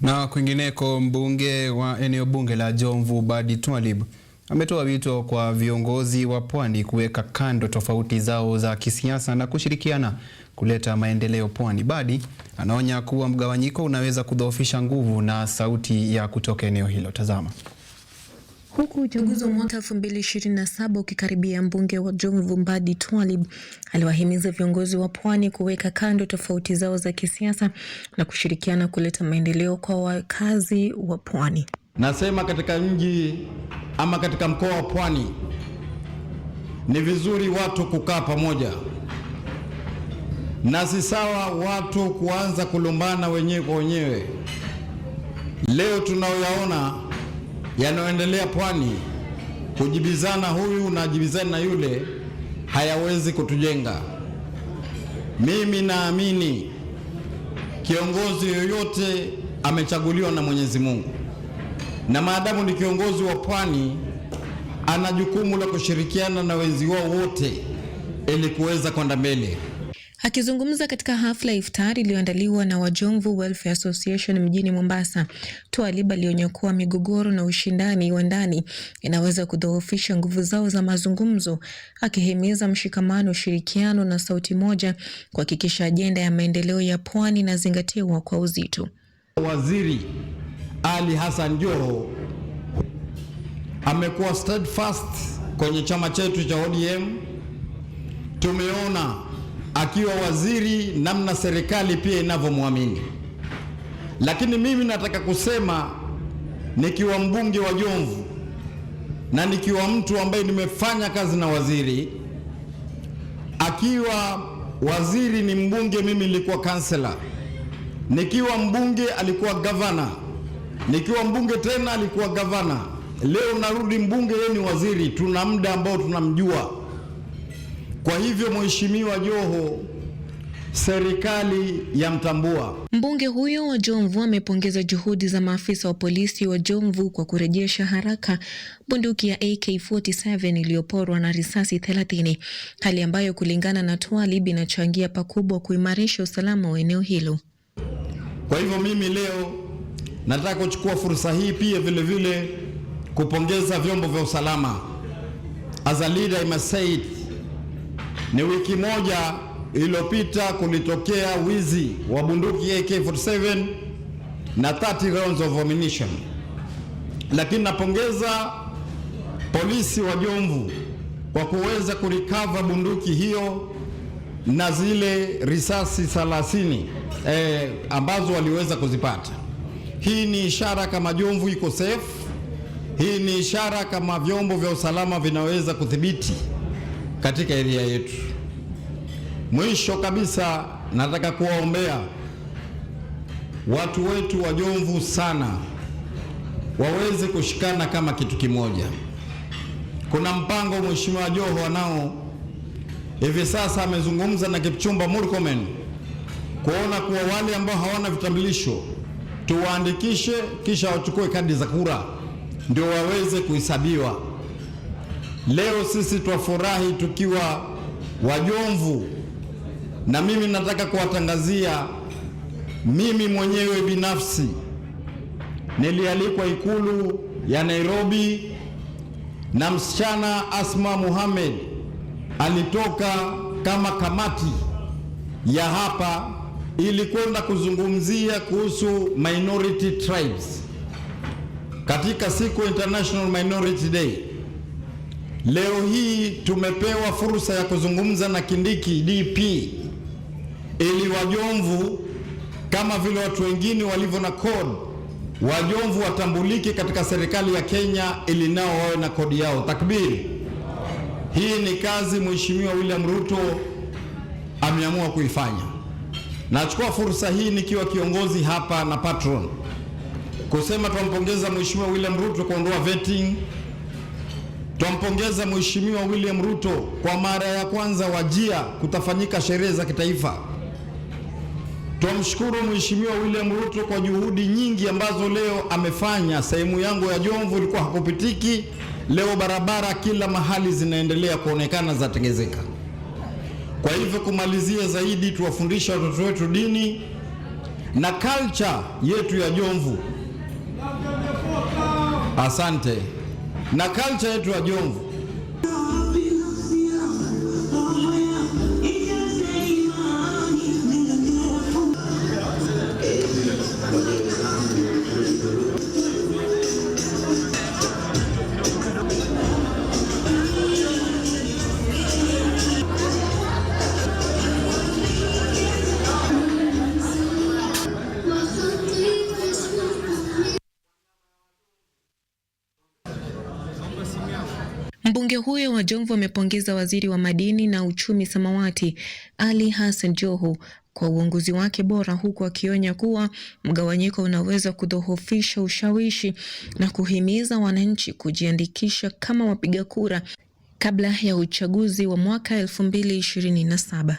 Na kwingineko, mbunge wa eneo bunge la Jomvu Badi Twalib ametoa wito kwa viongozi wa pwani kuweka kando tofauti zao za kisiasa na kushirikiana kuleta maendeleo pwani. Badi anaonya kuwa mgawanyiko unaweza kudhoofisha nguvu na sauti ya kutoka eneo hilo. Tazama. Huku uchaguzi wa mwaka 2027 ukikaribia, mbunge wa Jomvu Badi Twalib aliwahimiza viongozi wa pwani kuweka kando tofauti zao za kisiasa na kushirikiana kuleta maendeleo kwa wakazi wa pwani. Nasema katika mji ama katika mkoa wa Pwani ni vizuri watu kukaa pamoja, na si sawa watu kuanza kulumbana wenyewe kwa wenyewe. Leo tunayoyaona yanayoendelea Pwani, kujibizana huyu na jibizana na yule, hayawezi kutujenga. Mimi naamini kiongozi yoyote amechaguliwa na Mwenyezi Mungu, na maadamu ni kiongozi wa Pwani, ana jukumu la kushirikiana na wenzi wao wote ili kuweza kwenda mbele. Akizungumza katika hafla iftari iliyoandaliwa na Wajomvu Welfare Association mjini Mombasa, Twalib alionya kuwa migogoro na ushindani wa ndani inaweza kudhoofisha nguvu zao za mazungumzo, akihimiza mshikamano, ushirikiano na sauti moja kuhakikisha ajenda ya maendeleo ya pwani inazingatiwa kwa uzito. Waziri Ali Hassan Joho amekuwa steadfast kwenye chama chetu cha ODM. Tumeona akiwa waziri namna serikali pia inavyomwamini, lakini mimi nataka kusema nikiwa mbunge wa Jomvu na nikiwa mtu ambaye nimefanya kazi na waziri, akiwa waziri ni mbunge, mimi nilikuwa kansela, nikiwa mbunge alikuwa gavana, nikiwa mbunge tena alikuwa gavana, leo narudi mbunge, yeye ni waziri. Tuna muda ambao tunamjua. Kwa hivyo Mheshimiwa Joho, serikali yamtambua. Mbunge huyo wa Jomvu amepongeza juhudi za maafisa wa polisi wa Jomvu kwa kurejesha haraka bunduki ya AK-47 iliyoporwa na risasi 30, hali ambayo kulingana na Twalib inachangia pakubwa kuimarisha usalama wa eneo hilo. Kwa hivyo mimi leo nataka kuchukua fursa hii pia vile vile kupongeza vyombo vya usalama. As a leader I must say it, ni wiki moja iliyopita kulitokea wizi wa bunduki AK-47 na 30 rounds of ammunition, lakini napongeza polisi wa Jomvu kwa kuweza kurecover bunduki hiyo na zile risasi 30 ambazo waliweza kuzipata. Hii ni ishara kama Jomvu iko safe. Hii ni ishara kama vyombo vya usalama vinaweza kudhibiti katika area yetu. Mwisho kabisa, nataka kuwaombea watu wetu wa Jomvu sana waweze kushikana kama kitu kimoja. Kuna mpango Mheshimiwa Joho anao hivi sasa, amezungumza na Kipchumba Murkomen kuona kuwa wale ambao hawana vitambulisho tuwaandikishe, kisha wachukue kadi za kura ndio waweze kuhesabiwa. Leo sisi twafurahi tukiwa Wajomvu, na mimi nataka kuwatangazia, mimi mwenyewe binafsi nilialikwa Ikulu ya Nairobi na msichana Asma Mohamed alitoka kama kamati ya hapa ili kwenda kuzungumzia kuhusu minority tribes katika siku International Minority Day. Leo hii tumepewa fursa ya kuzungumza na Kindiki DP ili Wajomvu kama vile watu wengine walivyo na code, Wajomvu watambulike katika serikali ya Kenya ili nao wawe na kodi yao. Takbiri! Hii ni kazi Mheshimiwa William Ruto ameamua kuifanya. Nachukua fursa hii nikiwa kiongozi hapa na patron kusema tumpongeza Mheshimiwa William Ruto kuondoa vetting. Tumpongeza Mheshimiwa William Ruto kwa mara ya kwanza Wajia kutafanyika sherehe za kitaifa. Tumshukuru Mheshimiwa William Ruto kwa juhudi nyingi ambazo leo amefanya. Sehemu yangu ya Jomvu ilikuwa hakupitiki, leo barabara kila mahali zinaendelea kuonekana zatengezeka. Kwa hivyo kumalizia zaidi, tuwafundisha watoto wetu dini, na culture yetu ya Jomvu. Asante. Na culture yetu ya Jomvu. Mbunge huyo wa Jomvu amepongeza waziri wa madini na uchumi samawati Ali Hassan Joho kwa uongozi wake bora, huku akionya kuwa mgawanyiko unaweza kudhoofisha ushawishi na kuhimiza wananchi kujiandikisha kama wapiga kura kabla ya uchaguzi wa mwaka 2027.